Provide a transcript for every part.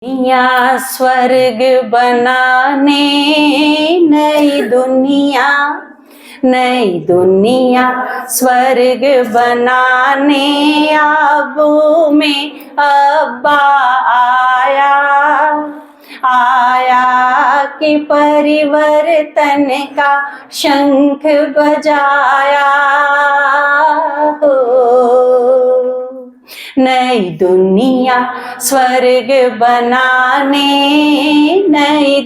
दुनिया स्वर्ग बनाने नई दुनिया स्वर्ग बनाने आबू में अब्बा आया कि परिवर्तन का शंख बजाया हो। नई दुनिया स्वर्ग बनाने नई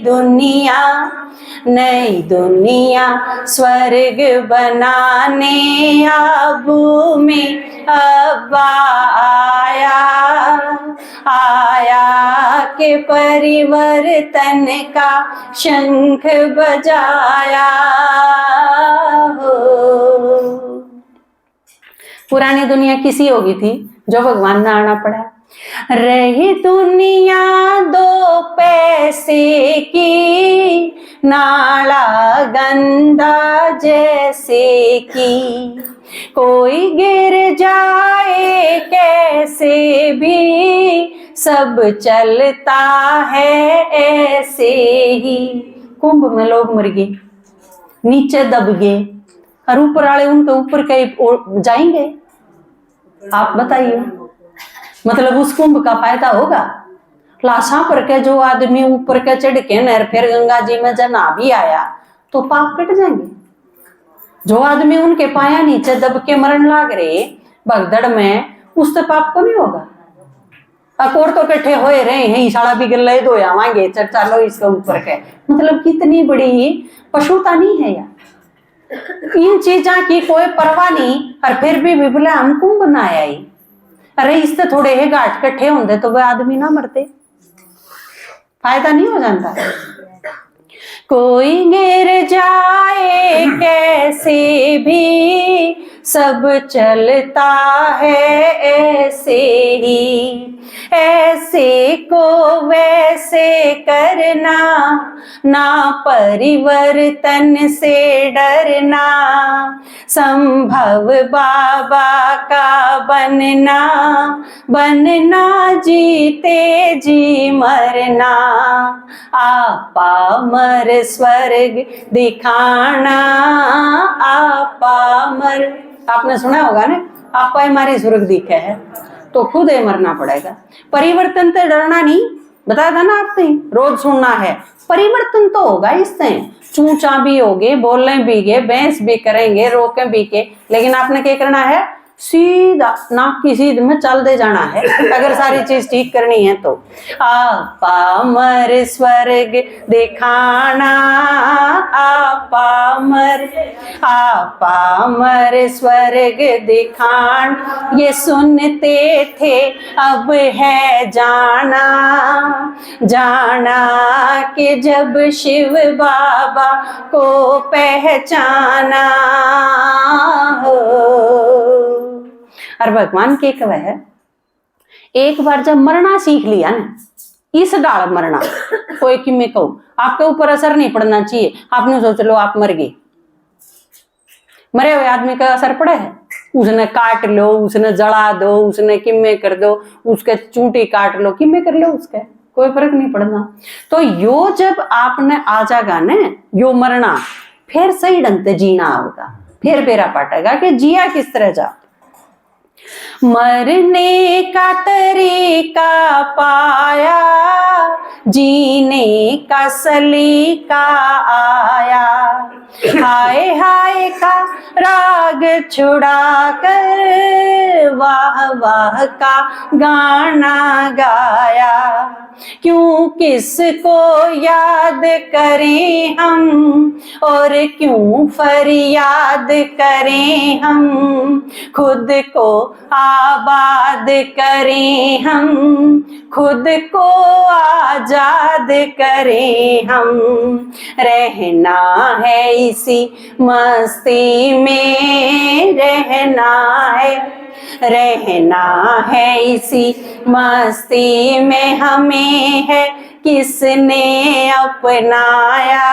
दुनिया स्वर्ग बनाने आबू में अब्बा आया के परिवर्तन का शंख बजाया हो। पुरानी दुनिया किसी होगी थी जो भगवान ने आना पड़ा। रही दुनिया दो पैसे की नाला गंदा जैसे की, कोई गिर जाए कैसे भी सब चलता है ऐसे ही। कुंभ में लोग मर गए, नीचे दब गए और ऊपर वाले उनके ऊपर कहीं जाएंगे। आप बताइए, मतलब उस कुंभ का फायदा होगा? लाशा पर के जो आदमी ऊपर के चढ़ के नहर फिर गंगा जी में जना भी आया तो पाप कट जाएंगे। जो आदमी उनके पाया नीचे दब के मरण लाग रहे भगदड़ में, उससे पाप को नहीं होगा। अकोर तो कट्ठे होए रहे हैं, ईशाला भी गल्ले दो आवांगे चर्चा लो इसके ऊपर के। मतलब कितनी बड़ी पशुता नहीं है यार। इन चीजा की कोई परवाह नहीं और फिर भी बोले हम कुंभ ना आई। अरे इससे थोड़े है घाट कट्ठे होंगे तो वह आदमी ना मरते, फायदा नहीं हो जाता। कोई गिर जाए कैसे भी सब चलता है ऐसे ही, ऐसे को वैसे करना ना परिवर्तन से डरना, संभव बाबा का बनना जीते जी मरना, आपा मर स्वर्ग दिखाना आपा मर। आपने सुना होगा ना, आपा हमारे स्वर्ग दिखे है तो खुद ही मरना पड़ेगा। परिवर्तन से डरना नहीं, बताया था ना आपने, रोज सुनना है। परिवर्तन तो होगा इससे, चूचा भी होगे, बोलने भी गे, बहस भी करेंगे, रोके भी के, लेकिन आपने क्या करना है? सीधा नाक की सीध में चल दे जाना है अगर सारी चीज ठीक करनी है तो। आपा मर स्वर्ग दिखाना आपा मर स्वर्ग दिखाना, ये सुनते थे अब है जाना कि जब शिव बाबा को पहचाना हो। और भगवान के कव है, एक बार जब मरना सीख लिया ना, इस डाल मरना कोई कि मैं कहूं आपके ऊपर असर नहीं पड़ना चाहिए। आपने सोच लो आप मर गए, मरे हुए आदमी का असर पड़े है? उसने काट लो, उसने जला दो, उसने किम्मे कर दो, उसके चूंटी काट लो, किम्मे कर लो, उसके कोई फर्क नहीं पड़ना। तो यो जब आपने आ जागा ने यो मरना, फिर सही ढंग से जीना होगा, फिर बेरा पाटेगा कि जिया किस तरह जा। मरने का तरीका पाया, जीने का सलीका आया, हाय हाय का राग छुड़ा कर वाह वाह का गाना गाया। क्यों किसको याद करें हम और क्यों फरियाद करें हम, खुद को आबाद करें हम, खुद को आजाद करें हम। रहना है इसी मस्ती में, रहना है इसी मस्ती में, हमें है किसने अपनाया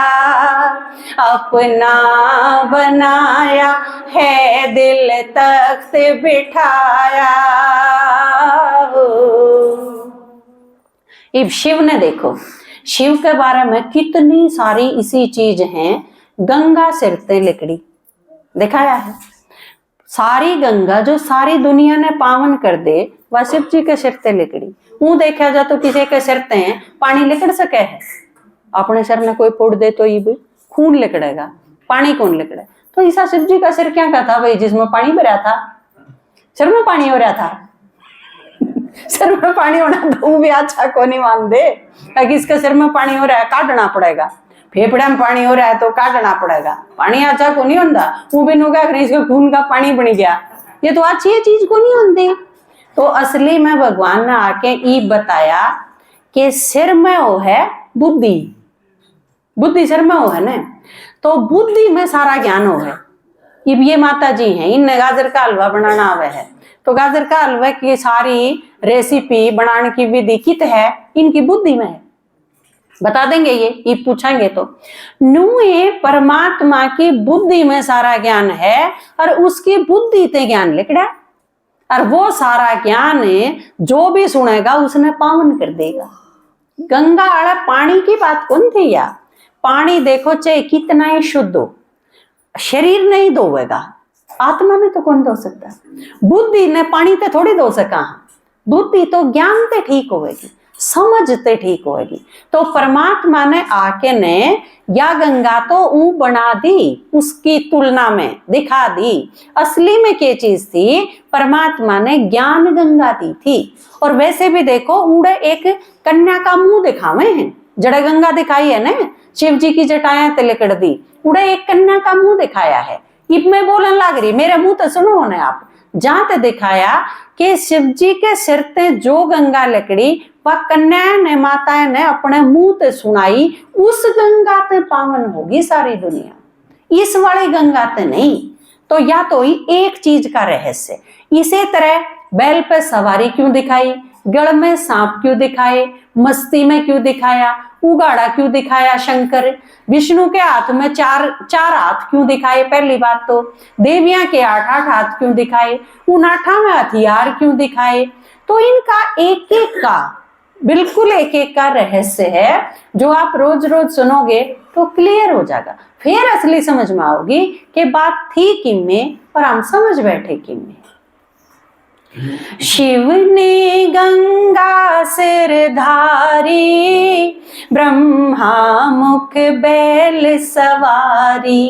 बनाया है दिल तख्त बिठाया हो। अब शिव ने देखो, शिव के बारे में कितनी सारी इसी चीज हैं। गंगा सिर ते लिकड़ी दिखाया है, सारी गंगा जो सारी दुनिया ने पावन कर दे वह शिव जी के सिर ते लिकड़ी। वो देखा जा तो किसी के सिर ते पानी लिकड़ सके है, अपने सिर में कोई फोड़ दे तो ये खून लिकड़ेगा, पानी कौन लिकड़े। तो ईसा शिव जी का सिर क्या का था भाई, जिसमें पानी भरा था, सिर में पानी हो रहा था। सिर में पानी होना तो वो भी अच्छा को नहीं मान दे, ताकि इसके सिर में पानी हो रहा है काटना पड़ेगा, फेफड़े में पानी हो रहा है तो काटना पड़ेगा, पानी अच्छा को नहीं होता। वो भी नुका इसके खून का पानी बन गया, ये तो अच्छी चीज को नहीं होती। तो असली में भगवान ने आके ई बताया कि सिर में वो है बुद्धि, बुद्धि सिर में वो है ना, तो बुद्धि में सारा ज्ञान हो है। ये माता जी हैं, इनने गाजर का हलवा बनाना आवे है, तो गाजर का हलवा की सारी रेसिपी बनाने की विधि कित है, इनकी बुद्धि में है। बता देंगे ये पूछेंगे तो। नुए परमात्मा की बुद्धि में सारा ज्ञान है, और उसकी बुद्धि ते ज्ञान लिखड़ा, और वो सारा ज्ञान जो भी सुनेगा उसने पावन कर देगा। गंगा आड़ा पानी की बात कौन थी या, पानी देखो चाहे कितना ही शुद्ध हो, शरीर नहीं धोएगा, आत्मा ने तो कौन धो सकता। बुद्धि ने पानी ते थोड़ी धो सका, बुद्धि तो ज्ञान ते ठीक होगी, समझते ठीक होगी। तो परमात्मा ने आके ने या गंगा तो ऊ बना दी, उसकी तुलना में दिखा दी। असली में क्या चीज थी, परमात्मा ने ज्ञान गंगा दी थी। और वैसे भी देखो उड़े एक कन्या का मुंह दिखावे हैं, जड़ गंगा दिखाई है ना, शिव जी की जटाएं तिलकड़ दी, उड़े एक कन्या का मुंह दिखाया है। इब मैं बोलने लग रही, मेरे मुंह तो सुनो ने आप, जहां ते दिखाया कि शिव जी के सिर ते जो गंगा लकड़ी वह कन्या ने माता ने अपने मुंह ते सुनाई, उस गंगा ते पावन होगी सारी दुनिया, इस वाली गंगा ते नहीं। तो या तो ही एक चीज का रहस्य। इसी तरह बैल पे सवारी क्यों दिखाई, गढ़ में सांप क्यों दिखाए, मस्ती में क्यों दिखाया, उगाड़ा क्यों दिखाया शंकर, विष्णु के हाथ में चार हाथ क्यों दिखाए, पहली बात तो देवियां के 8 हाथ क्यों दिखाए, उन 8 में हथियार क्यों दिखाए। तो इनका एक एक का बिल्कुल एक एक का रहस्य है, जो आप रोज रोज सुनोगे तो क्लियर हो जाएगा, फिर असली समझ में आओगी कि बात थी किम में और हम समझ बैठे किम में। शिव ने गंगा सिर धारी, ब्रह्मा मुख बैल सवारी,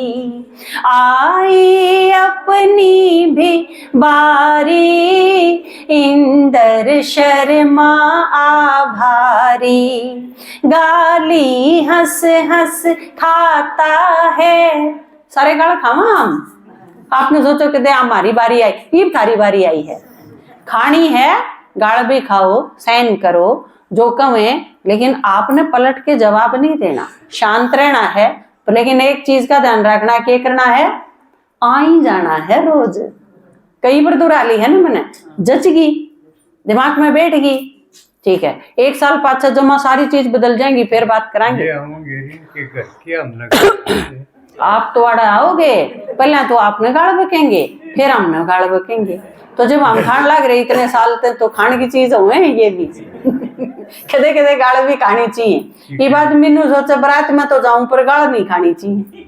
आई अपनी भी बारी, इंद्र शर्मा आभारी, गाली हंस हंस खाता है। सारे गाल खावा हम, आपने सोचो कि दे हमारी बारी आई, ये थारी बारी आई है, खानी है गाल भी खाओ, सहन करो जो कम है, लेकिन आपने पलट के जवाब नहीं देना, शांत रहना है। लेकिन एक चीज का ध्यान रखना, क्या करना है, आई जाना है रोज। कई बार दुराली है ना, मैंने जच गई, दिमाग में बैठ गई, ठीक है, 1 साल 5 जमा सारी चीज बदल जाएंगी, फिर बात कराएंगे। आप तो आड़ा आओगे, पहले तो आपने गाड़ बकेंगे, फिर हमने गाड़ बकेंगे। तो जब हम खान लग रहे इतने साल तक, तो खाने की चीज हुए ये भी कदे कदे गाड़ भी खानी चाहिए। ये बात मैनू सोचा बरात में तो जाऊं, पर गाड़ नहीं खानी चाहिए,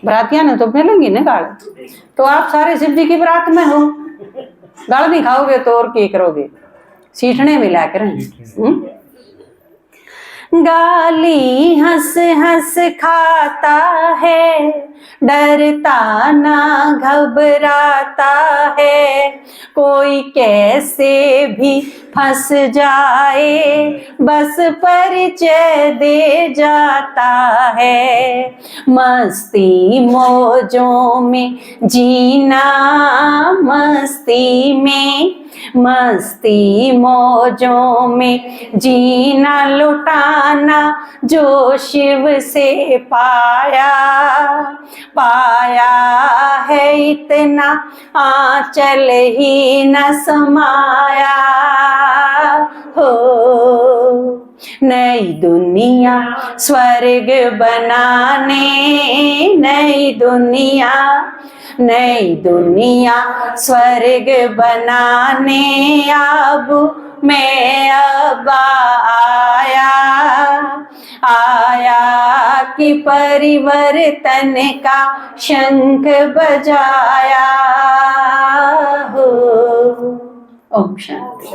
बरातियां ने तो मिलेंगी ना गाड़। तो आप सारे शिव जी की बरात में हो, गाड़ नहीं खाओगे तो और क्या करोगे, सीठने मिला करें। गाली हंस हंस खाता है, डरता ना घबराता है, कोई कैसे भी फंस जाए, बस परिचय दे जाता है। मस्ती मौजों में जीना, मस्ती मौजों में जीना, लुटाना जो शिव से पाया है, इतना आंचल ही न समाया हो। नई दुनिया स्वर्ग बनाने, नई दुनिया स्वर्ग बनाने, अब में अब आया कि परिवर्तन का शंख बजाया हो। ओम शांति।